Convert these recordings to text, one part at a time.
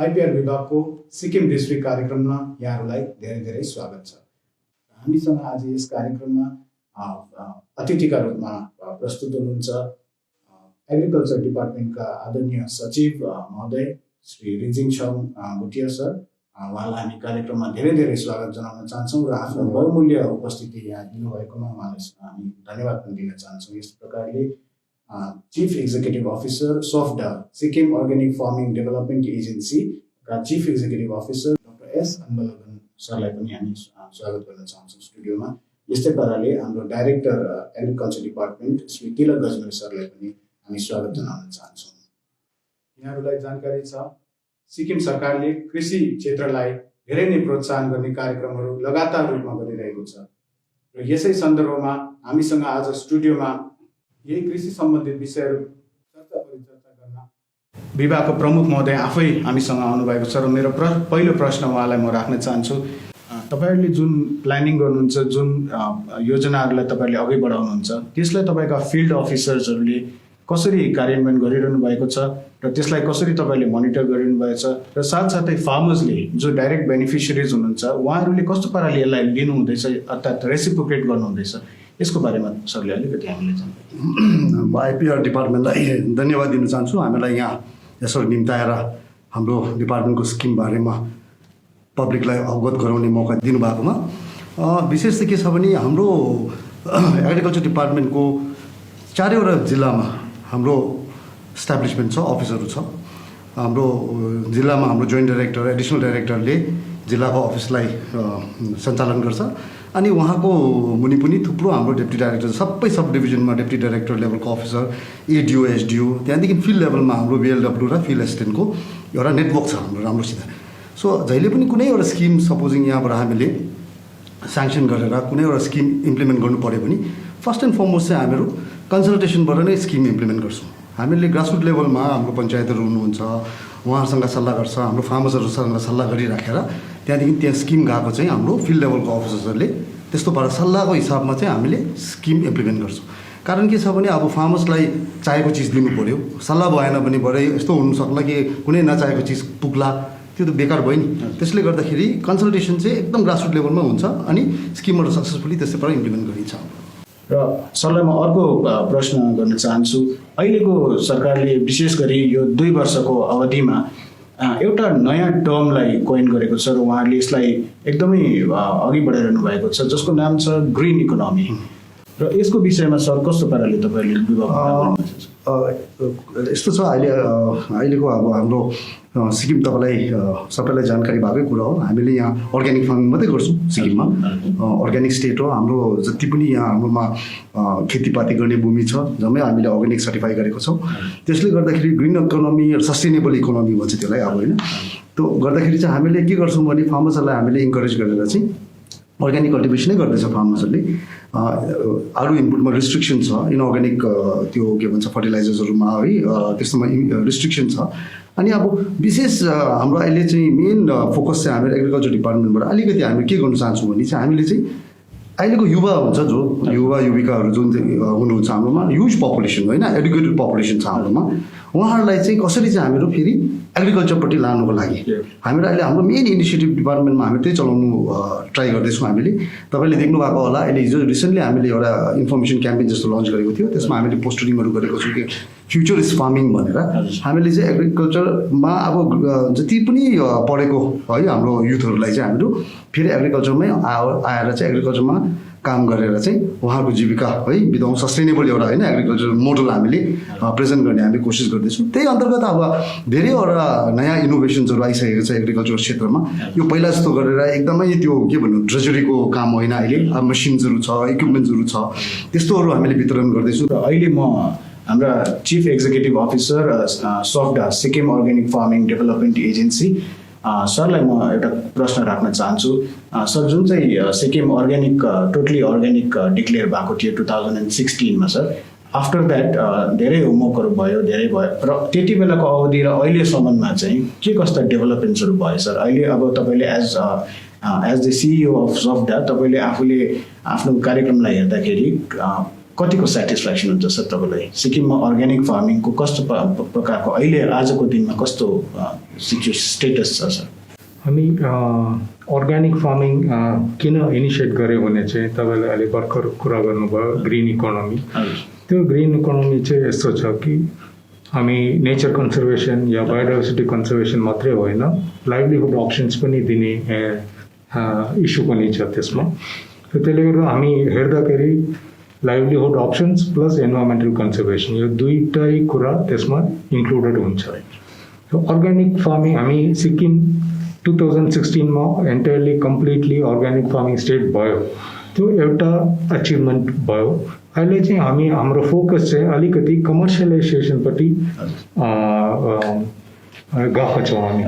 IPR विभागको Sikkim district कार्यक्रममा यहाँहरूलाई धेरै धेरै स्वागत छ। हामीसँग आज यस कार्यक्रममा अतिथिका रूपमा प्रस्तुत हुनुहुन्छ एग्रिकल्चर डिपार्टमेन्टका आदरणीय सचिव महोदय श्री रिजिङ छङ भुटिया सर। उहाँलाई हामी कार्यक्रममा धेरै धेरै स्वागत जनाउन चाहन्छौँ र आफ्नो बहुमूल्य उपस्थिति यहाँ दिनुभएकोमा उहाँलाई हामी धन्यवाद पनि दिन चाहन्छौँ। यस प्रकारले chief executive officer SOFDA Sikkim organic farming development agency का chief executive officer doctor S Anbalagan सरलाई पनि हामी स्वागत गर्न चाहन्छौँ स्टुडियोमा। यस्तै पाराले हाम्रो director agriculture department Shri Tilak Gajmer सरलाई पनि हामी स्वागत जनाउन चाहन्छौँ। यहाँहरूलाई जानकारी छ सिक्किम सरकारले कृषि क्षेत्रलाई धेरै नै प्रोत्साहन गर्ने कार्यक्रमहरू लगातार रूपमा गरिरहेको छ र यसै सन्दर्भमा हामीसँग आज स्टुडियोमा यही कृषि सम्बन्धित विषयहरू चर्चा गर्न विभागको प्रमुख महोदय आफै हामीसँग आउनुभएको छ र मेरो पहिलो प्रश्न उहाँलाई म राख्न चाहन्छु। तपाईँहरूले जुन प्लानिङ गर्नुहुन्छ, जुन योजनाहरूलाई तपाईँहरूले अघि बढाउनुहुन्छ, त्यसलाई तपाईँका फिल्ड अफिसर्सहरूले कसरी कार्यान्वयन गरिरहनु भएको छ र त्यसलाई कसरी तपाईँले मोनिटर गरिरहनु भएको छ र साथसाथै फार्मर्सले जो डाइरेक्ट बेनिफिसियरिज हुनुहुन्छ उहाँहरूले कस्तो पाराले यसलाई लिनुहुँदैछ अर्थात् रेसिप्रोकेट गर्नुहुँदैछ, यसको बारेमा सरले अलिकति हामीलाई म आइपिआर डिपार्टमेन्टलाई धन्यवाद दिन चाहन्छु। हामीलाई यहाँ यसरी निम्ताएर हाम्रो डिपार्टमेन्टको स्किम बारेमा पब्लिकलाई अवगत गराउने मौका दिनुभएकोमा विशेष चाहिँ के छ भने हाम्रो एग्रिकल्चर डिपार्टमेन्टको चारैवटा जिल्लामा हाम्रो इस्टाब्लिसमेन्ट छ, अफिसहरू छ। हाम्रो जिल्लामा हाम्रो जोइन्ट डाइरेक्टर एडिसनल डाइरेक्टरले जिल्लाको अफिसलाई सञ्चालन गर्छ अनि उहाँको मुनि पनि थुप्रो हाम्रो डेप्टी डाइरेक्टर, सबै सब डिभिजनमा डेप्टी डाइरेक्टर लेभलको अफिसर, एडिओ एसडिओ, त्यहाँदेखि फिल्ड लेभलमा हाम्रो बिएलडब्ल्यू र फिल्ड एसिस्टेन्टको एउटा नेटवर्क छ हाम्रो राम्रोसित। सो जहिले पनि कुनै एउटा स्किम सपोजिङ यहाँबाट हामीले स्याङ्सन गरेर कुनै एउटा स्किम इम्प्लिमेन्ट गर्नु पऱ्यो भने फर्स्ट एन्ड फरमोस्ट चाहिँ हामीहरू कन्सल्टेसनबाट नै स्किम इम्प्लिमेन्ट गर्छौँ। हामीले ग्रासरुट लेभलमा हाम्रो पञ्चायतहरू हुनुहुन्छ, उहाँहरूसँग सल्लाह गर्छ, हाम्रो फार्मर्सहरूसँग सल्लाह गरिराखेर त्यहाँदेखि त्यहाँ स्किम गएको चाहिँ हाम्रो फिल्ड लेभलको अफिसर्सहरूले त्यस्तो पारा सल्लाहको हिसाबमा चाहिँ हामीले स्किम इम्प्लिमेन्ट गर्छौँ। कारण के छ भने अब फार्मर्सलाई चाहेको चिज दिनु पऱ्यो, सल्लाह भएन भने भरे यस्तो हुनसक्ला कि कुनै नचाहेको चिज पुग्ला, त्यो त बेकार भयो नि। त्यसले गर्दाखेरि कन्सल्टेसन चाहिँ एकदम ग्रासरुट लेभलमा हुन्छ अनि स्किमहरू सक्सेसफुली त्यस्तै पारा इम्प्लिमेन्ट गरिन्छ। र सरलाई म अर्को प्रश्न गर्न चाहन्छु। अहिलेको सरकारले विशेष गरी यो 2 वर्षको अवधिमा एउटा नयाँ टर्मलाई कोइन गरेको छ र उहाँहरूले यसलाई एकदमै अघि बढाइरहनु भएको छ जसको नाम छ ग्रिन इकोनोमी र यसको विषयमा सर कस्तो पाराले तपाईँहरूले यस्तो छ अहिलेको अब हाम्रो सिक्किम तपाईँलाई सबैलाई जानकारी भएकै कुरा हो। हामीले यहाँ अर्ग्यानिक फार्मिङ मात्रै गर्छौँ सिक्किममा, अर्ग्यानिक स्टेट हो। हाम्रो जति पनि यहाँ हाम्रोमा खेतीपाती गर्ने भूमि छ जम्मै हामीले अर्ग्यानिक सर्टिफाई गरेको छौँ। त्यसले गर्दाखेरि ग्रिन इकोनोमी र सस्टेनेबल इकोनोमी भन्छ त्यसलाई अब होइन। त्यो गर्दाखेरि चाहिँ हामीले के गर्छौँ भने फार्मर्सहरूलाई हामीले इन्करेज गरेर चाहिँ अर्ग्यानिक कल्टिभेसनै गर्दैछ फार्मर्सहरूले। अरू इनपुटमा रिस्ट्रिक्सन छ, इनअर्ग्यानिक त्यो के भन्छ फर्टिलाइजर्सहरूमा है त्यस्तोमा रिस्ट्रिक्सन छ। अनि अब विशेष हाम्रो अहिले चाहिँ मेन फोकस चाहिँ हाम्रो एग्रिकल्चर डिपार्टमेन्टबाट अलिकति हामी के गर्नु चाहन्छौँ भने चाहिँ हामीले चाहिँ अहिलेको युवा हुन्छ जो युवा युविकाहरू जुन चाहिँ हुनुहुन्छ हाम्रोमा ह्युज पपुलेसन होइन, एडुकेटेड पपुलेसन छ हाम्रोमा, उहाँहरूलाई चाहिँ कसरी चाहिँ हामीहरू फेरि एग्रिकल्चरपट्टि लानुको लागि हामीहरू अहिले हाम्रो मेन इनिसिएटिभ डिपार्टमेन्टमा हामी त्यही चलाउनु ट्राई गर्दैछौँ। हामीले तपाईँले देख्नु भएको होला अहिले हिजो रिसेन्टली हामीले एउटा इन्फर्मेसन क्याम्पेन जस्तो लन्च गरेको थियो, त्यसमा हामीले पोस्टरिङहरू गरेको छौँ कि फ्युचर इज फार्मिङ भनेर। हामीले चाहिँ एग्रिकल्चरमा अब जति पनि पढेको है हाम्रो युथहरूलाई चाहिँ हामीहरू फेरि एग्रिकल्चरमै आएर चाहिँ एग्रिकल्चरमा काम गरेर चाहिँ उहाँहरूको जीविका है बिताउँ, सस्टेनेबल एउटा होइन एग्रिकल्चर मोडल हामीले प्रेजेन्ट गर्ने हामी कोसिस गर्दैछौँ। त्यही अन्तर्गत अब धेरैवटा नयाँ इनोभेसन्सहरू आइसकेको छ एग्रिकल्चर क्षेत्रमा। यो पहिला जस्तो गरेर एकदमै त्यो के भन्नु ट्रेजरीको काम होइन, अहिले अब मसिन्सहरू छ, इक्विपमेन्ट्सहरू छ, त्यस्तोहरू हामीले वितरण गर्दैछौँ। र अहिले म हाम्रा chief executive officer SOFDA Sikkim organic farming development agency सरलाई म एउटा प्रश्न राख्न चाहन्छु। सर जुन चाहिँ Sikkim organic totally organic declare भएको थियो 2016मा सर, आफ्टर द्याट धेरै होमवर्कहरू भयो, धेरै भयो र त्यति बेलाको अवधि र अहिलेसम्ममा चाहिँ के कस्ता डेभलपमेन्ट्सहरू भयो सर? अहिले अब तपाईँले एज द सिइओ अफ सोफ्डा तपाईँले आफूले आफ्नो कार्यक्रमलाई हेर्दाखेरि कतिको सेटिस्फ्याक्सन हुन्छ सर तपाईँलाई सिक्किममा अर्ग्यानिक फार्मिङको कस्तो प्रकारको अहिले आजको दिनमा कस्तो स्टेटस छ सर हामी अर्ग्यानिक फार्मिङ किन इनिसिएट गऱ्यो भने चाहिँ तपाईँले अहिले भर्खर कुरा गर्नुभयो ग्रिन इकोनोमी त्यो ग्रिन इकोनोमी चाहिँ यस्तो छ कि हामी नेचर कन्जर्भेसन या बायोडाइभर्सिटी कन्जर्भेसन मात्रै होइन लाइभलीहुड अप्सन्स पनि दिने इस्यु पनि छ त्यसमा त्यसले गर्दा हामी हेर्दाखेरि livelihood options plus environmental conservation यो दुईटै कुरा त्यसमा इन्क्लुडेड हुन्छ अर्ग्यानिक फार्मिङ हामी Sikkim 2016 entirely completely organic farming state भयो त्यो एउटा अचिभमेन्ट भयो अहिले चाहिँ हामी हाम्रो फोकस चाहिँ अलिकति कमर्सियलाइजेसनपट्टि गएको छौँ हामी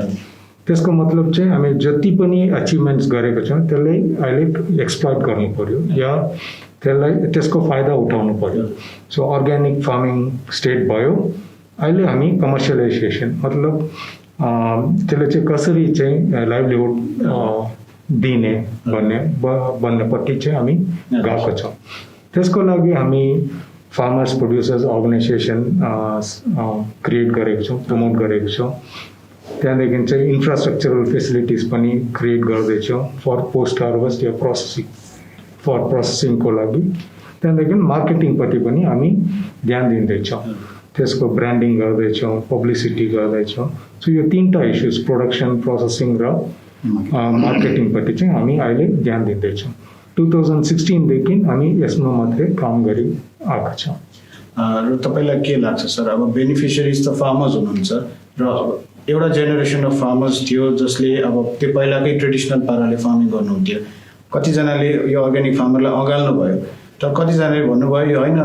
त्यसको मतलब चाहिँ हामी जति पनि अचिभमेन्ट्स गरेको छौँ त्यसलाई अहिले एक्सप्लोइट गर्नु पर्यो या त्यसलाई त्यसको फाइदा उठाउनु पर्यो सो अर्ग्यानिक फार्मिङ स्टेट भयो अहिले हामी कमर्सियलाइजेसन मतलब त्यसले चाहिँ कसरी चाहिँ लाइभलीहुड दिने भन्नेपट्टि चाहिँ हामी गएको छौँ त्यसको लागि हामी फार्मर्स प्रोड्युसर्स अर्गनाइजेसन क्रिएट गरेको छौँ प्रमोट गरेको छौँ त्यहाँदेखि चाहिँ इन्फ्रास्ट्रक्चरल फेसिलिटिज पनि क्रिएट गर्दैछौँ फर पोस्ट हार्भेस्ट या प्रोसेसिङको लागि त्यहाँदेखि मार्केटिङपट्टि पनि हामी ध्यान दिँदैछौँ त्यसको ब्रान्डिङ गर्दैछौँ पब्लिसिटी गर्दैछौँ सो यो तीनटा इस्युज प्रोडक्सन प्रोसेसिङ र मार्केटिङपट्टि चाहिँ हामी अहिले ध्यान दिँदैछौँ 2016देखि हामी यसमा मात्रै काम गरी आएको छौँ र तपाईँलाई के लाग्छ सर अब बेनिफिसियरिज त फार्मर्स हुनुहुन्छ र एउटा जेनेरेसन अफ फार्मर्स थियो जसले अब त्यो पहिलाकै ट्रेडिसनल पाराले फार्मिङ गर्नुहुन्थ्यो कतिजनाले यो अर्ग्यानिक फार्मरलाई अँगाल्नु भयो तर कतिजनाले भन्नुभयो यो होइन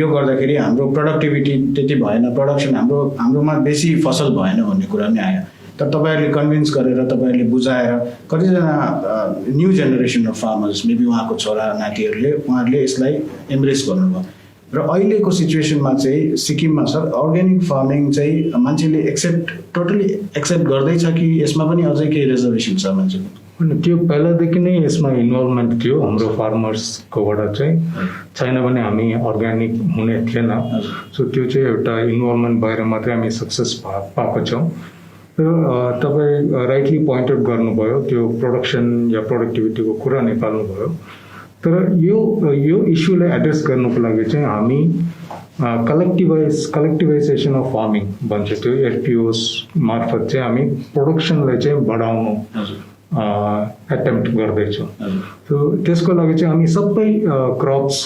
यो गर्दाखेरि हाम्रो प्रोडक्टिभिटी त्यति भएन प्रोडक्सन हाम्रोमा बेसी फसल भएन भन्ने कुरा पनि आयो तर तपाईँहरूले कन्भिन्स गरेर तपाईँहरूले बुझाएर कतिजना new generation of farmers maybe उहाँको छोरा नातिहरूले उहाँहरूले यसलाई एम्ब्रेस गर्नुभयो र अहिलेको सिचुएसनमा चाहिँ सिक्किममा सर अर्ग्यानिक फार्मिङ चाहिँ मान्छेले टोटली एक्सेप्ट गर्दैछ कि यसमा पनि अझै केही रिजर्भेसन छ मान्छेको त्यो पहिलादेखि नै यसमा इन्भल्भमेन्ट थियो हाम्रो फार्मर्सकोबाट चाहिँ छैन भने हामी अर्ग्यानिक हुने थिएन सो त्यो चाहिँ एउटा इन्भल्भमेन्ट भएर मात्रै हामी सक्सेस पाएको छौँ र तपाईँ राइटली पोइन्ट आउट गर्नुभयो त्यो प्रोडक्सन या प्रोडक्टिभिटीको कुरा निकाल्नुभयो तर यो इस्युलाई एड्रेस गर्नुको लागि चाहिँ हामी कलेक्टिभाइजेसन अफ फार्मिङ भन्छ त्यो एफपिओस मार्फत चाहिँ हामी प्रोडक्सनलाई चाहिँ बढाउनु एटेम्प्ट गर्दैछौँ त्यसको लागि चाहिँ हामी सबै क्रप्स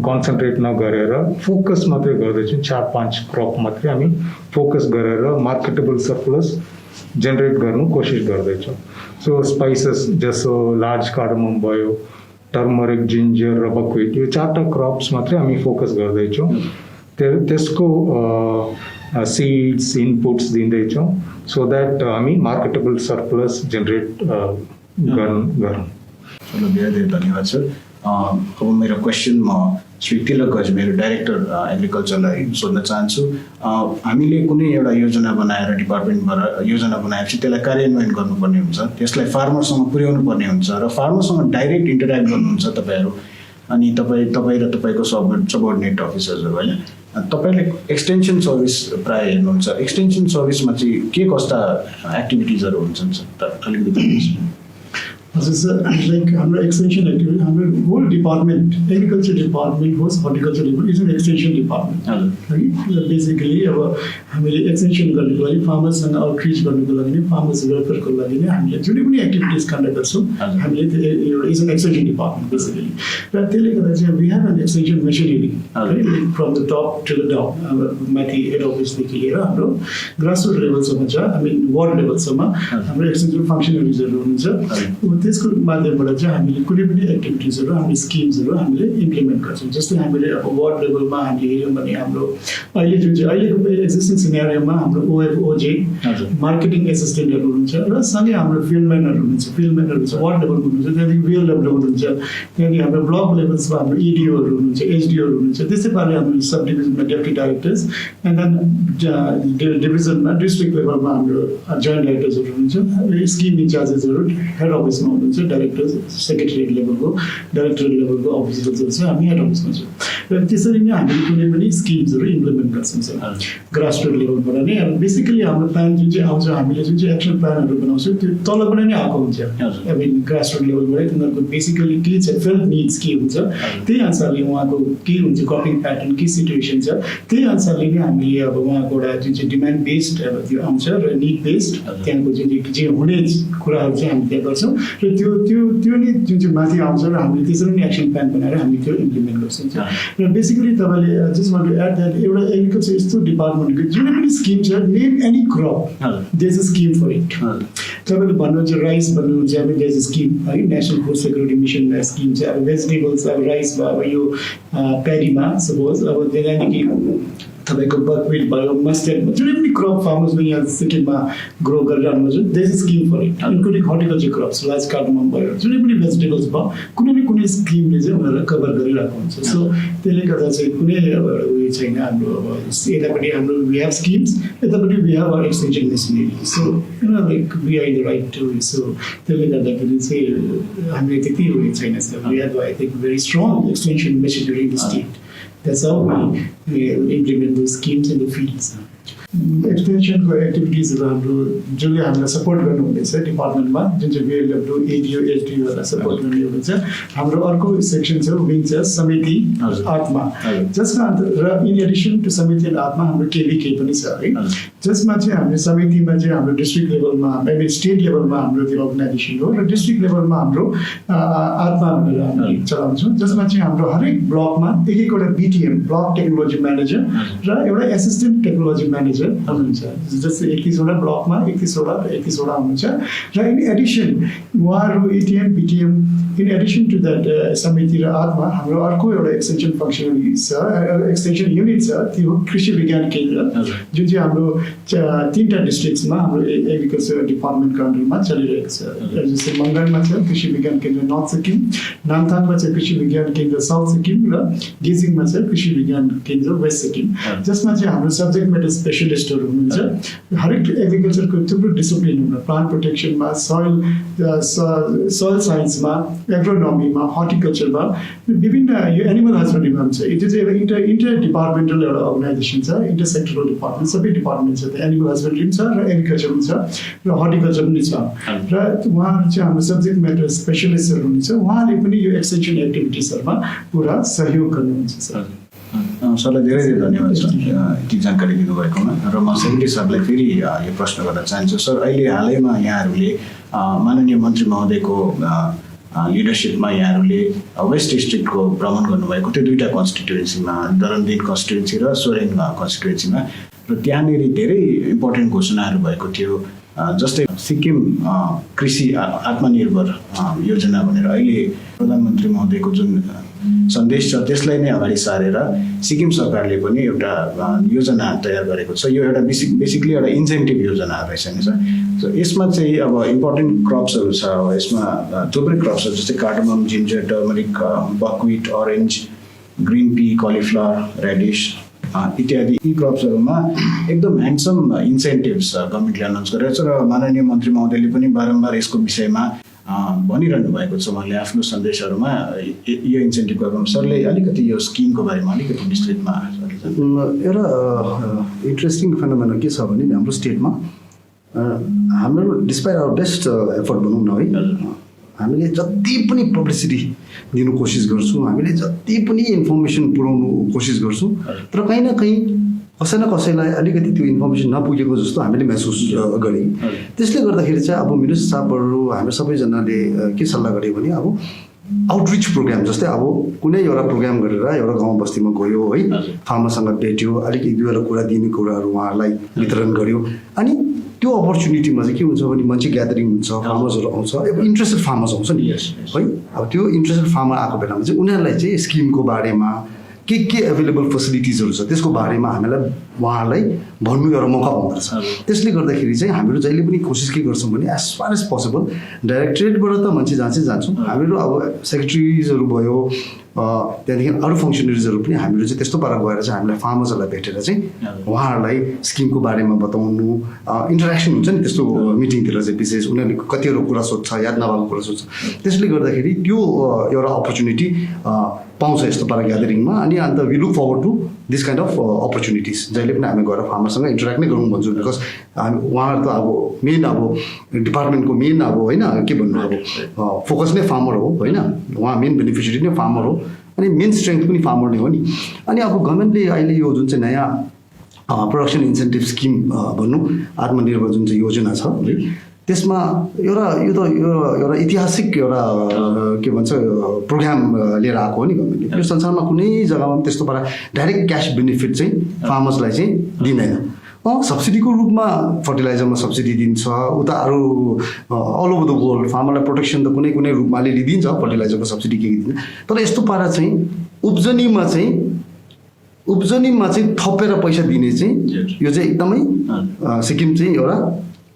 कन्सन्ट्रेट नगरेर फोकस मात्रै गर्दैछौँ 4-5 क्रप मात्रै हामी फोकस गरेर मार्केटेबल सरप्लस जेनेरेट गर्नु कोसिस गर्दैछौँ सो स्पाइसेस जसो लार्ज कार्डमम भयो टर्मरिक जिन्जर र बकविट यो 4टा क्रप्स मात्रै हामी फोकस गर्दैछौँ त्यसको सीड्स इनपुट्स दिँदैछौँ सो द्याट हामी मार्केटेबल सरप्लस जेनेरेट गरौँ चलो धेरै धेरै धन्यवाद सर अब मेरो क्वेसन म श्री तिलक गज मेरो डाइरेक्टर एग्रिकल्चरलाई सोध्न चाहन्छु हामीले कुनै एउटा योजना बनाएर डिपार्टमेन्टबाट योजना बनाएपछि त्यसलाई कार्यान्वयन गर्नुपर्ने हुन्छ त्यसलाई फार्मरसँग पुर्याउनु पर्ने हुन्छ र फार्मरसँग डाइरेक्ट इन्टरेक्ट गर्नुहुन्छ तपाईँहरू अनि तपाईँ र तपाईँको सबअर्डिनेट अफिसर्सहरू होइन तपाईँले एक्सटेन्सन सर्भिस प्रायः हेर्नुहुन्छ एक्सटेन्सन सर्भिसमा चाहिँ के कस्ता एक्टिभिटिजहरू हुन्छन् सर अलिकति हजुर सर लाइक हाम्रो एक्सटेन्सन एक्टिभिटी हाम्रो होल डिपार्टमेन्ट एग्रिकल्चर डिपार्टमेन्ट होस् horticulture department is an extension department है बेसिकली अब हामीले एक्सटेन्सन गर्नुको लागि फार्मर्ससँग आउटरिच गर्नुको लागि नै फार्मर्स वेलफेयरको लागि नै हामीले जुनै पनि एक्टिभिटिज कन्डक्ट गर्छौँ हामीले एउटा is an extension department basically र त्यसले गर्दा चाहिँ we have an extension machinery from the top to the down माथि हेड अफिसदेखि लिएर हाम्रो ग्रासरुट लेभलसम्म छ हामी वार्ड लेभलसम्म हाम्रो एक्सटेन्सन फङ्सनरिजहरू हुनुहुन्छ त्यसको माध्यमबाट चाहिँ हामीले कुनै पनि एक्टिभिटिजहरू हामीले स्किम्सहरू हामीले इम्प्लिमेन्ट गर्छौँ जस्तै हामीले अब वार्ड लेभलमा हामीले हेऱ्यौँ भने हाम्रो अहिले जुन चाहिँ अहिलेको एक्जिस्टिङ सिनेरियोमा हाम्रो ओएफओजे मार्केटिङ एसिस्टेन्टहरू हुनुहुन्छ र सँगै हाम्रो फिल्डम्यानहरू हुनुहुन्छ वार्ड लेभलको हुनुहुन्छ त्यहाँदेखि भिएलडब्ल्यू हुनुहुन्छ त्यहाँदेखि हाम्रो ब्लक लेभल्समा हाम्रो इडिओहरू हुनुहुन्छ एचडिओहरू हुनुहुन्छ त्यसै पाराले हाम्रो सब डिभिजनमा डेप्युटी डाइरेक्टर्स एन्ड देन डिभिजनमा डिस्ट्रिक्ट लेभलमा हाम्रो जोइन्ट डाइरेक्टर्सहरू हुनुहुन्छ स्किम इन्चार्जेसहरू हेड अफिसमा हुनुहुन्छ डाइरेक्टर सेक्रेटरी लेभलको डाइरेक्टर लेभलको अफिसर्सहरू चाहिँ हामी हेड अफिसमा छौँ र त्यसरी नै हामीले कुनै पनि स्किम्सहरू इम्प्लिमेन्ट गर्छौँ सर ग्रासरुट लेभलबाट नै अब बेसिकली हाम्रो प्लान जुन चाहिँ आउँछ हामीले जुन चाहिँ एक्सन प्लानहरू बनाउँछौँ त्यो तलबाट नै आएको हुन्छ आई मिन ग्रासरुट लेभलबाटै उनीहरूको बेसिकली के छ फिल्ड निड्स के हुन्छ त्यही अनुसारले उहाँको के हुन्छ क्रपिङ प्याटर्न के सिचुएसन छ त्यही अनुसारले नै हामीले अब उहाँको एउटा जुन चाहिँ डिमान्ड बेस्ड अब त्यो आउँछ र निड बेस्ड त्यहाँको जुन चाहिँ जे हुने कुराहरू चाहिँ हामी त्यहाँ गर्छौँ र त्यो नै जुन चाहिँ माथि आउँछ र हामीले त्यसरी नै एक्सन प्लान बनाएर हामी त्यो इम्प्लिमेन्ट गर्छौँ र बेसिकली तपाईँले just want to add that एउटा एग्रिकल्चर यस्तो डिपार्टमेन्टको जुनै पनि स्किम छ name any crop there is a scheme for it तपाईँले भन्नुहुन्छ राइस भन्नुहुन्छ अब देयर इज अ स्किम है नेसनल फुड सेक्युरिटी मिसनमा स्किम छ अब भेजिटेबल्स अब राइसमा अब यो प्याडीमा सपोज अब त्यहाँदेखि तपाईँको बकविट भयो मस्टर्ड जुनै पनि क्रप फार्मर्समा यहाँ सिक्किममा ग्रो गरिरहनु हुन्छ there is scheme for it including horticulture crops large cardamom भयो जुनै पनि भेजिटेबल्स भयो कुनै न कुनै स्किमले चाहिँ उनीहरूलाई कभर गरिरहेको हुन्छ सो त्यसले गर्दा चाहिँ कुनै अब उयो छैन हाम्रो अब यतापट्टि हाम्रो वी हेभ स्किम्स यतापट्टि we have our extension machinery so like we are in the right to so त्यसले गर्दाखेरि चाहिँ हामीले त्यति उयो छैन sir we have I think very strong extension machinery in the state That's how we implement those schemes in the fields. एक्सटेन्सनको एक्टिभिटिजहरू हाम्रो जसले हामीलाई सपोर्ट गर्नुहुँदैछ डिपार्टमेन्टमा जुन चाहिँ बिएलडब्ल्यू एडिओ एचडिओहरूलाई सपोर्ट गर्ने हुनुहुन्छ हाम्रो अर्को सेक्सन छ विङ छ समिति आत्मा जसमा र इन एडिसन टु समिति एन्ड आत्मा हाम्रो केभिके पनि छ है जसमा चाहिँ हामीले समितिमा चाहिँ हाम्रो डिस्ट्रिक्ट लेभलमा मेबी स्टेट लेभलमा हाम्रो त्यो अर्गनाइजेसन हो र डिस्ट्रिक्ट लेभलमा हाम्रो आत्मा भनेर हामी चलाउँछौँ जसमा चाहिँ हाम्रो हरेक ब्लकमा एक एकवटा बिटिएम ब्लक टेक्नोलोजी म्यानेजर र एउटा एसिस्टेन्ट टेक्नोलोजी म्यानेजर हुनुहुन्छ जस्तै 31वटा ब्लकमा 31वटा हुनुहुन्छ र इन एडिसन उहाँहरू ATM BTM in addition to that समिति र आत्मा हाम्रो अर्को एउटा एक्सटेन्सन फङ्सन छ एक्सटेन्सन युनिट छ त्यो हो कृषि विज्ञान केन्द्र जुन चाहिँ हाम्रो 3टा डिस्ट्रिक्ट्समा हाम्रो एग्रिकल्चर डिपार्टमेन्टको अन्डरमा चलिरहेको छ जस्तै मङ्गनमा छ कृषि विज्ञान केन्द्र नर्थ सिक्किम नामथाङमा छ कृषि विज्ञान केन्द्र साउथ सिक्किम र गेजिङमा छ कृषि विज्ञान केन्द्र वेस्ट सिक्किम जसमा चाहिँ हाम्रो सब्जेक्ट म्याटर स्पेसलिस्टहरू हुनुहुन्छ हरेक एग्रिकल्चरको थुप्रो डिसिप्लिन हुनुहुन्छ प्लान्ट प्रोटेक्सनमा सोइल साइन्समा एग्रोनोमीमा हर्टिकल्चरमा विभिन्न यो एनिमल हस्बेन्ड्रीमा हुन्छ यो चाहिँ एउटा इन्टर डिपार्टमेन्टल एउटा अर्गनाइजेसन छ इन्टर सेक्टरल डिपार्टमेन्ट सबै डिपार्टमेन्ट छ त्यहाँ एनिमल हस्बेन्ड्री पनि छ र एग्रिकल्चर पनि छ र हर्टिकल्चर पनि छ र उहाँहरू चाहिँ हाम्रो सब्जेक्ट म्याटर स्पेसलिस्टहरू हुनुहुन्छ उहाँले पनि यो एक्सटेन्सन एक्टिभिटिजहरूमा पुरा सहयोग गर्नुहुन्छ सर सरलाई धेरै धेरै धन्यवाद सर यति जानकारी दिनुभएकोमा र म सेक्रेटरी सरलाई फेरि यो प्रश्न गर्न चाहन्छु सर अहिले हालैमा यहाँहरूले माननीय मन्त्री महोदयको लिडरसिपमा यहाँहरूले वेस्ट डिस्ट्रिक्टको भ्रमण गर्नुभएको थियो 2टा कन्स्टिट्युएन्सीमा दरमदिन कन्स्टिट्युएन्सी र सोरेङ कन्स्टिट्युएन्सीमा र त्यहाँनिर धेरै इम्पोर्टेन्ट घोषणाहरू भएको थियो जस्तै सिक्किम कृषि आत्मनिर्भर योजना भनेर अहिले प्रधानमन्त्री महोदयको जुन सन्देश छ त्यसलाई नै अगाडि सारेर सिक्किम सरकारले पनि एउटा योजना तयार गरेको छ यो एउटा बेसिकली एउटा इन्सेन्टिभ योजना रहेछ नि सर सो यसमा चाहिँ अब इम्पोर्टेन्ट क्रप्सहरू छ यसमा थुप्रै क्रप्सहरू जस्तै cardamom ginger turmeric buckwheat orange green pea cauliflower radish इत्यादि यी क्रप्सहरूमा एकदम ह्यान्डसम इन्सेन्टिभ्स गभर्मेन्टले अनाउन्स गरेको छ र माननीय मन्त्री महोदयले पनि बारम्बार यसको विषयमा भनिरहनु भएको छ उहाँले आफ्नो सन्देशहरूमा यो इन्सेन्टिभ गराउनु सरले अलिकति यो स्किमको बारेमा अलिकति विस्तृतमा एउटा इन्ट्रेस्टिङ फेनोमेना के छ भने हाम्रो स्टेटमा हाम्रो डिस्पाइट आवर बेस्ट एफर्ट भनौँ न है हामीले जति पनि पब्लिसिटी दिनु कोसिस गर्छौँ हामीले जति पनि इन्फर्मेसन पुऱ्याउनु कोसिस गर्छौँ तर कहीँ न कहीँ कसै न कसैलाई अलिकति त्यो इन्फर्मेसन नपुगेको जस्तो हामीले महसुस गरेँ त्यसले गर्दाखेरि चाहिँ अब मिनिस्टर साहबहरू हामी सबैजनाले के सल्लाह गऱ्यो भने अब आउटरिच प्रोग्राम जस्तै अब कुनै एउटा प्रोग्राम गरेर एउटा गाउँ बस्तीमा गयो है फार्मरसँग भेट्यो अलिक 1-2 कुरा दिने कुराहरू उहाँहरूलाई वितरण गर्यो अनि त्यो अपर्च्युनिटीमा चाहिँ के हुन्छ भने मान्छे ग्यादरिङ हुन्छ फार्मर्सहरू आउँछ अब इन्ट्रेस्टेड फार्मर्स आउँछ नि है अब त्यो इन्ट्रेस्टेड फार्मर आएको बेलामा चाहिँ उनीहरूलाई चाहिँ स्किमको बारेमा के अभाइलेबल फेसिलिटिजहरू छ त्यसको बारेमा हामीलाई उहाँहरूलाई भन्नु एउटा मौका पाउँदो रहेछ। त्यसले गर्दाखेरि चाहिँ हामीहरू जहिले पनि कोसिस के गर्छौँ भने एज फार एज पोसिबल डाइरेक्टरेटबाट त मान्छे जान्छौँ, हामीहरू अब सेक्रेटरिजहरू भयो, त्यहाँदेखि अरू फङ्सनरिजहरू पनि हामीहरू चाहिँ त्यस्तो पारा गएर चाहिँ हामीलाई फार्मर्सहरूलाई भेटेर चाहिँ उहाँहरूलाई स्किमको बारेमा बताउनु, इन्टरेक्सन हुन्छ नि त्यस्तो मिटिङतिर चाहिँ विशेष उनीहरूले कतिवटा कुरा सोध्छ, याद नभएको कुरा सोध्छ। त्यसले गर्दाखेरि त्यो एउटा अपर्च्युनिटी पाउँछ यस्तो पारा ग्यादरिङमा। अनि अन्त we look forward to this kind of opportunities जहिले पनि हामी गएर फार्मरसँग इन्टरेक्ट नै गरौँ भन्छु। बिकज हामी उहाँहरू त अब मेन अब डिपार्टमेन्टको मेन अब होइन के भन्नु अब फोकस नै फार्मर हो होइन, उहाँ मेन बेनिफिसियरी नै फार्मर हो अनि मेन स्ट्रेङ्थ पनि फार्मर नै हो नि। अनि अब गभर्मेन्टले अहिले यो जुन चाहिँ नयाँ प्रोडक्सन इन्सेन्टिभ स्किम भनौँ आत्मनिर्भर जुन चाहिँ योजना छ है, त्यसमा एउटा ऐतिहासिक एउटा के भन्छ प्रोग्राम लिएर आएको हो नि गभर्मेन्टले। यो संसारमा कुनै जग्गामा पनि त्यस्तो पारा डाइरेक्ट क्यास बेनिफिट चाहिँ फार्मर्सलाई चाहिँ दिँदैन। सब्सिडीको रूपमा फर्टिलाइजरमा सब्सिडी दिन्छ, उता अरू अल ओभर द वर्ल्ड फार्मरलाई प्रोटेक्सन त कुनै कुनै रूपमा अलिअलि दिन्छ, फर्टिलाइजरको सब्सिडी के दिन्छ। तर यस्तो पारा चाहिँ उब्जनीमा चाहिँ थपेर पैसा दिने चाहिँ यो चाहिँ एकदमै सिक्किम चाहिँ एउटा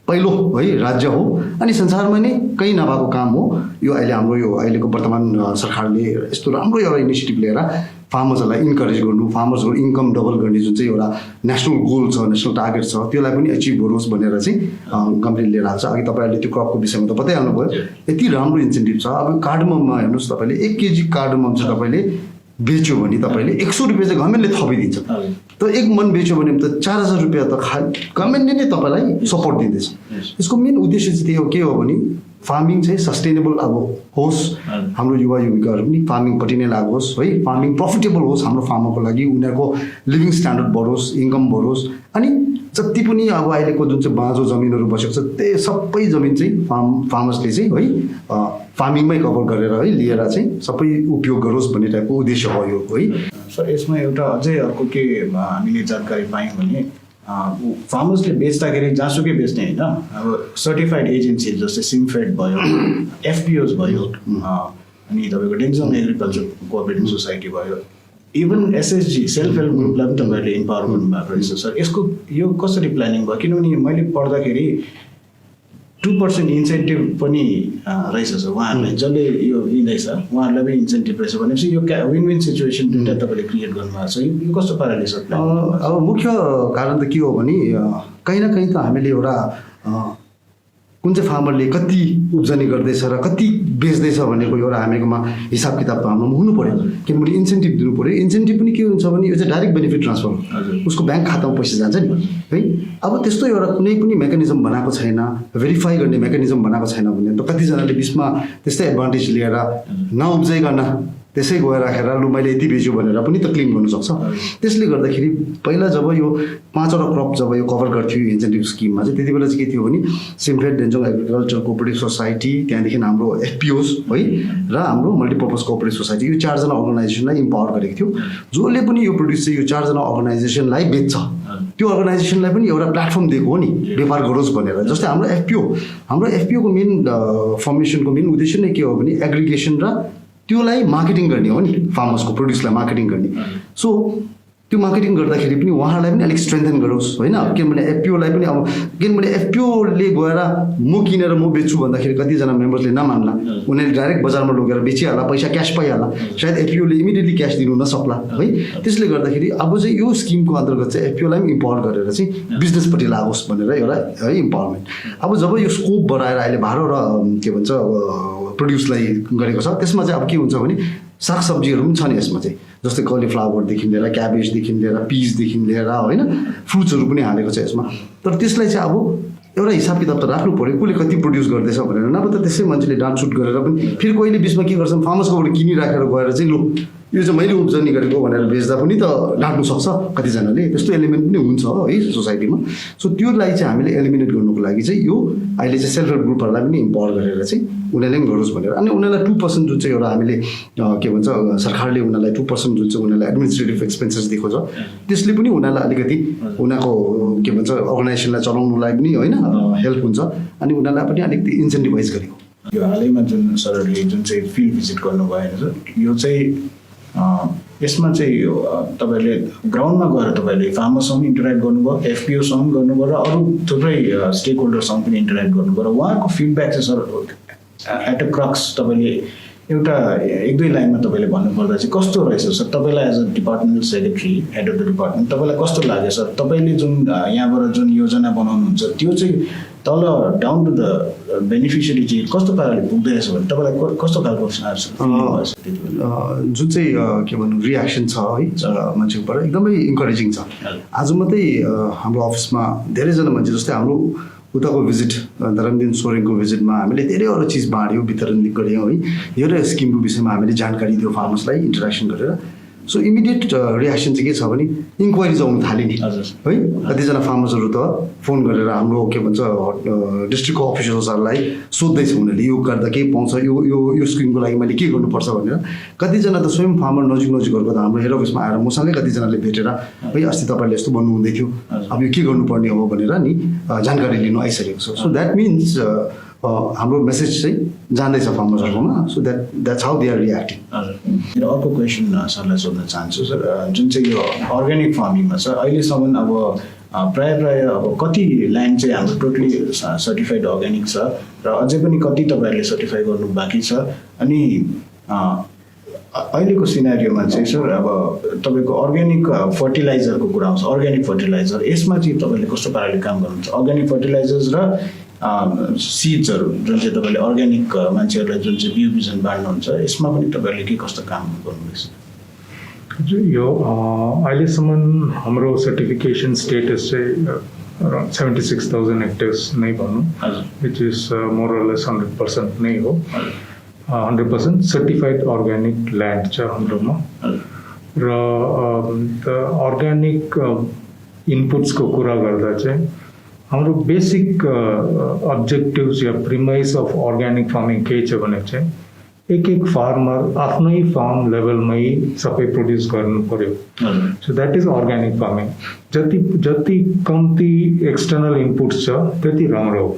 पहिलो है राज्य हो अनि संसारमा नै कहीँ नभएको काम हो यो। अहिले हाम्रो यो अहिलेको वर्तमान सरकारले यस्तो राम्रो एउटा इनिसिएटिभ लिएर फार्मर्सहरूलाई इन्करेज गर्नु, फार्मर्सको इन्कम डबल गर्ने जुन चाहिँ एउटा नेसनल गोल छ, नेसनल टार्गेट छ, त्यसलाई पनि एचिभ गरोस् भनेर चाहिँ गभर्मेन्टले लिएर आएको छ। अघि तपाईँहरूले त्यो क्रपको विषयमा त बताइहाल्नु भयो, यति राम्रो इन्सेन्टिभ छ। अब कार्डमममा हेर्नुहोस् तपाईँले 1 केजी कार्डमम चाहिँ तपाईँले बेच्यो भने तपाईँले 100 रुपियाँ चाहिँ गभर्मेन्टले थपिदिन्छ। त 1 मन बेच्यो भने त 4000 रुपियाँ त गभर्मेन्टले नै तपाईँलाई सपोर्ट दिँदैछ। यसको मेन उद्देश्य चाहिँ त्यही हो, के हो भने फार्मिङ चाहिँ सस्टेनेबल अब होस्, हाम्रो युवा युविकाहरू पनि फार्मिङपट्टि नै लागोस् है, फार्मिङ प्रफिटेबल होस् हाम्रो फार्मरको लागि, उनीहरूको लिभिङ स्ट्यान्डर्ड बढोस्, इन्कम बढोस्। अनि जति पनि अब अहिलेको जुन चाहिँ बाँझो जमिनहरू बसेको छ त्यो सबै जमिन चाहिँ फार्मर्सले चाहिँ है फार्मिङमै कभर गरेर है लिएर चाहिँ सबै उपयोग गरोस् भन्ने टाइपको उद्देश्य हो यो है। सर यसमा एउटा अझै अर्को के हामीले जानकारी पायौँ भने फार्मर्सले बेच्दाखेरि जहाँसुकै बेच्ने होइन, अब सर्टिफाइड एजेन्सी जस्तै सिमफेड भयो, एफपिओज भयो, अनि तपाईँको डेन्जोङ एग्रिकल्चर कोअपरेटिभ सोसाइटी भयो, इभन एसएसजी सेल्फ हेल्प ग्रुपलाई पनि तपाईँहरूले इम्पावर गर्नुभएको रहेछ। सर यसको यो कसरी प्लानिङ भयो? किनभने मैले पढ्दाखेरि 2% इन्सेन्टिभ पनि रहेछ सर उहाँहरूलाई, जसले यो लिँदैछ उहाँहरूलाई पनि इन्सेन्टिभ रहेछ भनेपछि यो विन विन सिचुएसन दुइटा तपाईँले क्रिएट गर्नुभएको छ। यो कस्तो पाराले सर? अब मुख्य कारण त के हो भने कहीँ न कहीँ त हामीले एउटा कुन चाहिँ फार्मरले कति उब्जनी गर्दैछ र कति बेच्दैछ भनेको एउटा हामीकोमा हिसाब किताब त हाम्रोमा हुनु पऱ्यो, किनभने इन्सेन्टिभ दिनु पऱ्यो। इन्सेन्टिभ पनि के हुन्छ भने यो चाहिँ डाइरेक्ट बेनिफिट ट्रान्सफर हो, उसको ब्याङ्क खातामा पैसा जान्छ नि है। अब त्यस्तो एउटा कुनै पनि मेकानिजम बनाएको छैन, भेरिफाई गर्ने मेकानिजम बनाएको छैन भने त कतिजनाले बिचमा त्यस्तै एडभान्टेज लिएर नउब्जाइकन त्यसै गएर राखेर लु मैले यति बेच्यो भनेर पनि त क्लेम गर्नुसक्छ। त्यसले गर्दाखेरि पहिला जब यो 5वटा क्रप जब यो कभर गर्थ्यो इन्सेन्टिभ स्किममा चाहिँ त्यति बेला चाहिँ के थियो भने SIMFED, Denzong agriculture cooperative society, त्यहाँदेखि हाम्रो एफपिओस है र हाम्रो मल्टिपर्पज कोअपरेटिभ सोसाइटी, यो 4जना अर्गनाइजेसनलाई इम्पावर गरेको थियो। जसले पनि यो प्रड्युस चाहिँ यो 4जना अर्गनाइजेसनलाई बेच्छ त्यो अर्गनाइजेसनलाई पनि एउटा प्लेटफर्म दिएको हो नि व्यापार गरोस् भनेर। जस्तै हाम्रो एफपिओको मेन फर्मेसनको मेन उद्देश्य नै के हो भने एग्रिगेसन र त्योलाई मार्केटिङ गर्ने हो नि, फार्मर्सको प्रोड्युसलाई मार्केटिङ गर्ने। सो त्यो मार्केटिङ गर्दाखेरि पनि उहाँहरूलाई पनि अलिक स्ट्रेन्थन गरोस् होइन, किनभने एफपिओलाई पनि अब किनभने एफपिओले गएर म किनेर म बेच्छु भन्दाखेरि कतिजना मेम्बर्सले नमान्ला, उनीहरूले डाइरेक्ट बजारमा लगेर बेचिहाल्ला, पैसा क्यास पाइहाल्ला, सायद एफपिओले इमिडिएटली क्यास दिनु नसक्ला है। त्यसले गर्दाखेरि अब चाहिँ यो स्किमको अन्तर्गत चाहिँ एफपिओलाई पनि इम्पावर गरेर चाहिँ बिजनेसपट्टि लागोस् भनेर एउटा है इम्पावरमेन्ट। अब जब यो स्कोप बढाएर अहिले 12वटा के भन्छ प्रोड्युसलाई गरेको छ, त्यसमा चाहिँ अब के हुन्छ भने सागसब्जीहरू पनि छ नि यसमा चाहिँ, जस्तै कलिफ्लावरदेखि लिएर क्याबेजदेखि लिएर पिसदेखि लिएर होइन फ्रुट्सहरू पनि हालेको छ यसमा। तर त्यसलाई चाहिँ अब एउटा हिसाब किताब त राख्नु पऱ्यो, कसले कति प्रड्युस गर्दैछ भनेर, नभए त त्यसै मान्छेले डान्सुट गरेर पनि फेरि कोहीले बिचमा के गर्छन् फार्मर्सकोबाट किनिराखेर गएर चाहिँ लु यो चाहिँ मैले उब्जनी गरेको भनेर बेच्दा पनि त डाँट्नु सक्छ कतिजनाले, त्यस्तो एलिमेन्ट पनि हुन्छ है सोसाइटीमा। सो त्योलाई चाहिँ हामीले एलिमिनेट गर्नुको लागि चाहिँ यो अहिले चाहिँ सेल्फ हेल्प ग्रुपहरूलाई पनि इम्पावर गरेर चाहिँ उनीहरूले पनि गरोस् भनेर। अनि उनीहरूलाई 2% जुन चाहिँ एउटा हामीले के भन्छ सरकारले उनीहरूलाई 2% जुन चाहिँ उनीहरूलाई एडमिनिस्ट्रेटिभ एक्सपेन्सेस दिएको छ त्यसले पनि उनीहरूलाई अलिकति उनीहरूको के भन्छ अर्गनाइजेसनलाई चलाउनुलाई पनि होइन हेल्प हुन्छ, अनि उनीहरूलाई पनि अलिकति इन्सेन्टिभाइज गरेको। यो हालैमा जुन सरहरूले जुन चाहिँ फिल्ड भिजिट गर्नुभयो होइन सर, यो चाहिँ यसमा चाहिँ तपाईँले ग्राउन्डमा गएर तपाईँले फार्मरसँग इन्टरेक्ट गर्नुभयो, एफपिओसँग गर्नुभयो र अरू थुप्रै स्टेक होल्डरसँग पनि इन्टरेक्ट गर्नुभयो र उहाँको फिडब्याक चाहिँ सर एट अ क्रक्स तपाईँले एउटा एक दुई लाइनमा तपाईँले भन्नुपर्दा चाहिँ कस्तो रहेछ सर? तपाईँलाई as a departmental secretary, head of the department, तपाईँलाई कस्तो लाग्यो सर? तपाईँले जुन यहाँबाट जुन योजना बनाउनुहुन्छ त्यो चाहिँ तल डाउन टु द बेनिफिसियरी चाहिँ कस्तो पाराले पुग्दैछ भने तपाईँलाई कस्तो खालको जुन चाहिँ के भनौँ रियाक्सन छ है मान्छेकोबाट एकदमै इन्करेजिङ छ। आज मात्रै हाम्रो अफिसमा धेरैजना मान्छे जस्तै हाम्रो उताको भिजिट धरमदिन सोरेङको भिजिटमा हामीले धेरै अरू चिज बाँड्यौँ, वितरण गऱ्यौँ है। यो स्किमको विषयमा हामीले जानकारी दियौँ फार्मर्सलाई इन्टरेक्सन गरेर। सो इमिडिएट रियाक्सन चाहिँ के छ भने इन्क्वायरिज आउनु थाल्यो नि है। कतिजना फार्मर्सहरू त फोन गरेर हाम्रो के भन्छ डिस्ट्रिक्टको अफिसर्सहरूलाई सोध्दैछ उनीहरूले यो गर्दा के पाउँछ, यो स्किमको लागि मैले के गर्नुपर्छ भनेर। कतिजना त स्वयं फार्मर नजिकहरूको त हाम्रो हेड अफिसमा आएर मसँगै कतिजनाले भेटेर है अस्ति तपाईँले यस्तो भन्नु हुँदै थियो, अब यो के गर्नुपर्ने हो भनेर नि जानकारी लिनु आइसकेको छ। सो द्याट मिन्स हाम्रो मेसेज चाहिँ जाँदैछ फार्मर्सहरूकोमा। So that's how they are reacting. मेरो अर्को क्वेसन सरलाई सोध्न चाहन्छु सर, जुन चाहिँ यो अर्ग्यानिक फार्मिङमा छ अहिलेसम्म अब प्राय अब कति ल्यान्ड चाहिँ हाम्रो टोटली सर्टिफाइड अर्ग्यानिक छ र अझै पनि कति तपाईँहरूले सर्टिफाई गर्नु बाँकी छ? अनि अहिलेको सिनारियोमा चाहिँ सर अब तपाईँको अर्ग्यानिक फर्टिलाइजरको कुरा आउँछ। अर्ग्यानिक फर्टिलाइजर यसमा चाहिँ तपाईँले कस्तो पाराले काम गर्नुहुन्छ? अर्ग्यानिक फर्टिलाइजर्स र सिड्सहरू जुन चाहिँ तपाईँले अर्ग्यानिक मान्छेहरूलाई जुन चाहिँ बिउ बिजन बाँड्नुहुन्छ यसमा पनि तपाईँहरूले के कस्तो काम गर्नुहुँदैछ? यो अहिलेसम्म हाम्रो सर्टिफिकेसन स्टेटस चाहिँ अराउन्ड 76,000 हेक्टर्स नै भनौँ, विच इज मोरलेस 100% नै हो। 100% सर्टिफाइड अर्ग्यानिक ल्यान्ड छ हाम्रोमा। र अर्ग्यानिक इनपुट्सको कुरा गर्दा चाहिँ हाम्रो basic objectives yeah premise of organic farming के छ भने चाहिँ एक फार्मर आफ्नै फार्म लेभलमै सबै प्रोड्युस गर्नु पर्यो। So that is organic farming. जति कम्ती एक्सटर्नल इनपुट्स छ त्यति राम्रो हो।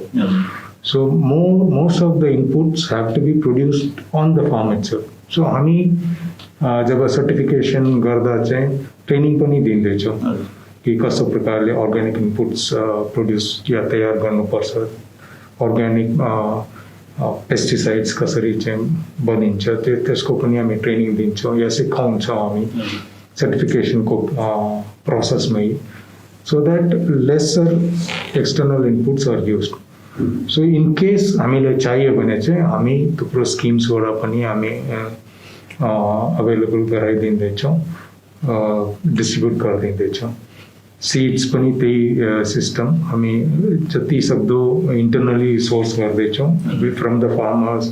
So most of the inputs have to be produced on the farm itself. So हामी जब सर्टिफिकेसन गर्दा चाहिँ ट्रेनिङ पनि दिँदैछौँ कि कस्तो प्रकारले अर्ग्यानिक इनपुट्स प्रोड्युस या तयार गर्नुपर्छ, अर्ग्यानिक पेस्टिसाइड्स कसरी चाहिँ बनिन्छ त्यसको पनि हामी ट्रेनिङ दिन्छौँ या सिकाउँछौँ हामी सर्टिफिकेसनको प्रोसेसमै, so that lesser external inputs are used. So in case हामीलाई चाहियो भने चाहिँ हामी थुप्रो स्किम्सबाट पनि हामी अभाइलेबल गराइदिँदैछौँ, डिस्ट्रिब्युट गरिदिँदैछौँ। सिड्स पनि त्यही सिस्टम हामी जति सक्दो इन्टरनली सोर्स गर्दैछौँ from the farmers,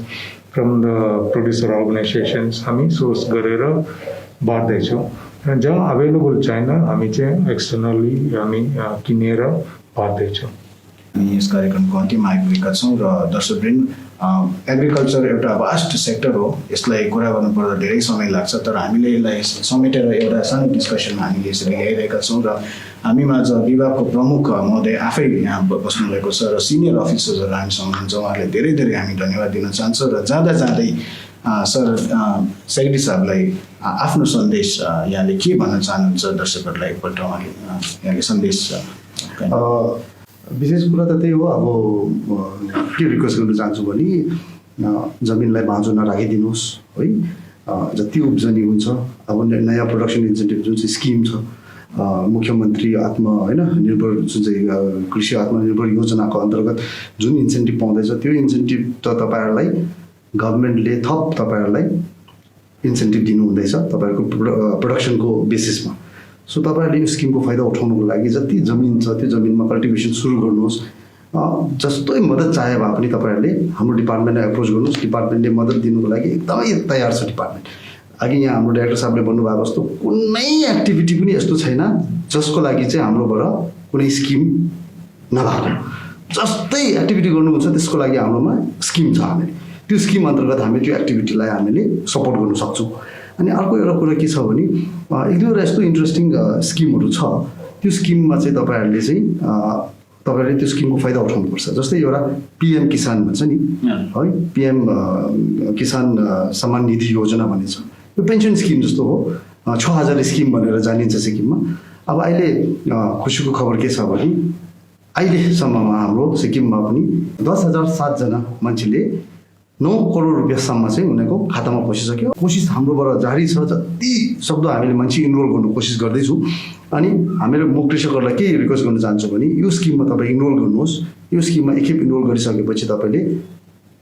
from the producer organisations हामी सोर्स गरेर बाँड्दैछौँ। र जहाँ अभाइलेबल छैन हामी चाहिँ एक्सटर्नली हामी किनेर बाँड्दैछौँ। हामी यस कार्यक्रमको अन्त्यमा आइपुगेका छौँ र दर्शकवृन्द एग्रिकल्चर एउटा वास्ट सेक्टर हो, यसलाई कुरा गर्नुपर्दा धेरै समय लाग्छ, तर हामीले यसलाई समेटेर एउटा सानो डिस्कसनमा हामीले यसरी ल्याइरहेका छौँ र हामीमा विभागको प्रमुख महोदय आफै यहाँ बस्नुभएको छ र सिनियर अफिसर्सहरू हामीसँग हुनुहुन्छ। उहाँहरूलाई धेरै धेरै हामी धन्यवाद दिन चाहन्छौँ। र जाँदा जाँदै सर सेक्रेटरी साहबलाई आफ्नो सन्देश यहाँले के भन्न चाहनुहुन्छ दर्शकहरूलाई एकपल्ट उहाँले यहाँले सन्देश? विशेष कुरा त त्यही हो, अब के रिक्वेस्ट गर्न चाहन्छु भने जमिनलाई बाँझो नराखिदिनुहोस् है। जति उब्जनी हुन्छ अब नयाँ प्रोडक्सन इन्सेन्टिभ जुन चाहिँ स्किम छ मुख्यमन्त्री निर्भर जुन चाहिँ कृषि आत्मनिर्भर योजनाको अन्तर्गत जुन इन्सेन्टिभ पाउँदैछ त्यो इन्सेन्टिभ त तपाईँहरूलाई गभर्मेन्टले थप तपाईँहरूलाई इन्सेन्टिभ दिनुहुँदैछ तपाईँहरूको प्रोडक्सनको बेसिसमा। सो तपाईँहरूले यो स्किमको फाइदा उठाउनुको लागि जति जमिन छ त्यो जमिनमा कल्टिभेसन सुरु गर्नुहोस्। जस्तै मद्दत चाहे भए पनि तपाईँहरूले हाम्रो डिपार्टमेन्टलाई एप्रोच गर्नुहोस्। डिपार्टमेन्टले मद्दत दिनुको लागि एकदमै तयार छ डिपार्टमेन्ट। अघि यहाँ हाम्रो डाइरेक्टर साहबले भन्नुभएको जस्तो कुनै एक्टिभिटी पनि यस्तो छैन जसको लागि चाहिँ हाम्रोबाट कुनै स्किम नभएको। जस्तै एक्टिभिटी गर्नुहुन्छ त्यसको लागि हाम्रोमा स्किम छ। हामीले त्यो स्किम अन्तर्गत हामी त्यो एक्टिभिटीलाई हामीले सपोर्ट गर्न सक्छौँ। अनि अर्को एउटा कुरा के छ भने एक दुईवटा यस्तो इन्ट्रेस्टिङ स्किमहरू छ, त्यो स्किममा चाहिँ तपाईँहरूले त्यो स्किमको फाइदा उठाउनुपर्छ। जस्तै एउटा पिएम किसान भन्छ नि है, पिएम किसान सम्मान निधि योजना भन्ने छ। यो पेन्सन स्किम जस्तो हो। 6000 स्किम भनेर जानिन्छ सिक्किममा। अब अहिले खुसीको खबर के छ भने अहिलेसम्ममा हाम्रो सिक्किममा पनि 10,007 जना मान्छेले 9 करोड रुपियाँसम्म चाहिँ उनीहरूको खातामा पसिसक्यो। कोसिस हाम्रोबाट जारी छ, जति सक्दो हामीले मान्छे इनरोल गर्नु कोसिस गर्दैछौँ। अनि हामीले म कृषकहरूलाई के रिक्वेस्ट गर्न चाहन्छु भने यो स्किममा तपाईँ इनरोल गर्नुहोस्। यो स्किममा एकखेप इनरोल गरिसकेपछि तपाईँले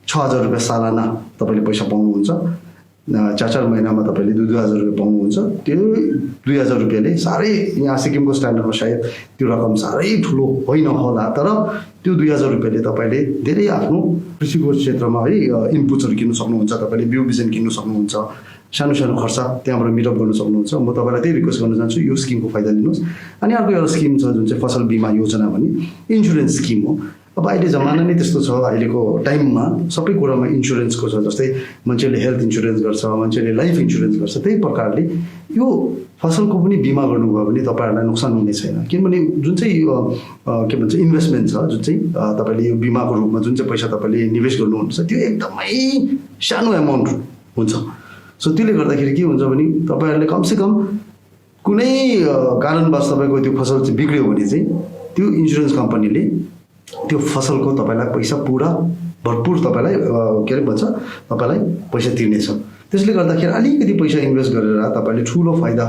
6000 रुपियाँ सालाना तपाईँले पैसा पाउनुहुन्छ। 4 महिनामा तपाईँले 2,000 रुपियाँ पाउनुहुन्छ। त्यो 2,000 रुपियाँले साह्रै यहाँ सिक्किमको स्ट्यान्डर्डमा सायद त्यो रकम साह्रै ठुलो होइन होला, तर त्यो 2,000 रुपियाँले तपाईँले धेरै आफ्नो कृषिको क्षेत्रमा है इनपुट्सहरू किन्नु सक्नुहुन्छ। तपाईँले बिउ बिजन किन्नु सक्नुहुन्छ, सानो सानो खर्च त्यहाँबाट मिटअप गर्न सक्नुहुन्छ। म तपाईँलाई त्यही रिक्वेस्ट गर्न चाहन्छु, यो स्किमको फाइदा लिनुहोस्। अनि अर्को एउटा स्किम छ जुन चाहिँ फसल बिमा योजना भन्ने इन्सुरेन्स स्किम हो। अब अहिले जमाना नै त्यस्तो छ, अहिलेको टाइममा सबै कुरामा इन्सुरेन्सको छ। जस्तै मान्छेले हेल्थ इन्सुरेन्स गर्छ, मान्छेले लाइफ इन्सुरेन्स गर्छ। त्यही प्रकारले यो फसलको पनि बिमा गर्नुभयो भने तपाईँहरूलाई नोक्सान हुने छैन। किनभने जुन चाहिँ के भन्छ इन्भेस्टमेन्ट छ, जुन चाहिँ तपाईँले यो बिमाको रूपमा जुन चाहिँ पैसा तपाईँले निवेश गर्नुहुन्छ त्यो एकदमै सानो एमाउन्ट हुन्छ। सो त्यसले गर्दाखेरि के हुन्छ भने तपाईँहरूले कमसेकम कुनै कारणवश तपाईँको त्यो फसल चाहिँ बिग्रियो भने चाहिँ त्यो इन्सुरेन्स कम्पनीले त्यो फसलको तपाईँलाई पैसा पुरा भरपुर तपाईँलाई के अरे भन्छ तपाईँलाई पैसा तिर्नेछ। त्यसले गर्दाखेरि अलिकति पैसा इन्भेस्ट गरेर तपाईँले ठुलो फाइदा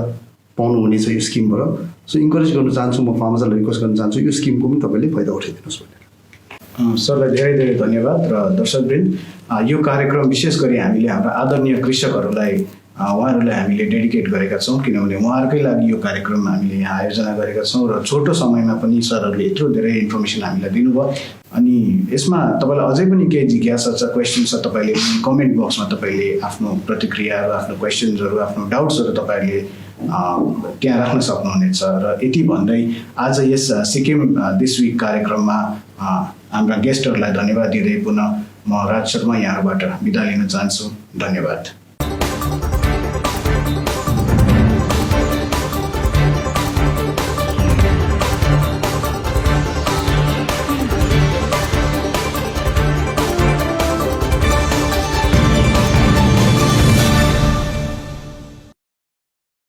पाउनुहुनेछ यो स्किमबाट। सो इन्करेज गर्न चाहन्छु, म फार्मर्सहरूलाई रिक्वेस्ट गर्न चाहन्छु यो स्किमको पनि तपाईँले फाइदा उठाइदिनुहोस् भनेर। सरलाई धेरै धेरै धन्यवाद। र दर्शकवृन्द, यो कार्यक्रम विशेष गरी हामीले हाम्रा आदरणीय कृषकहरूलाई उहाँहरूलाई हामीले डेडिकेट गरेका छौँ, किनभने उहाँहरूकै लागि यो कार्यक्रम हामीले यहाँ आयोजना गरेका छौँ। र छोटो समयमा पनि सरहरूले यत्रो धेरै इन्फर्मेसन हामीलाई दिनुभयो। अनि यसमा तपाईँलाई अझै पनि केही जिज्ञासा छ, क्वेसन छ, तपाईँले कमेन्ट बक्समा तपाईँले आफ्नो प्रतिक्रियाहरू, आफ्नो क्वेसन्सहरू, आफ्नो डाउट्सहरू तपाईँहरूले त्यहाँ राख्न सक्नुहुनेछ। र यति भन्दै आज यस सिक्किम दिस विक कार्यक्रममा हाम्रा गेस्टहरूलाई धन्यवाद दिँदै पुनः म राज शर्मा यहाँबाट बिदा लिन चाहन्छु। धन्यवाद।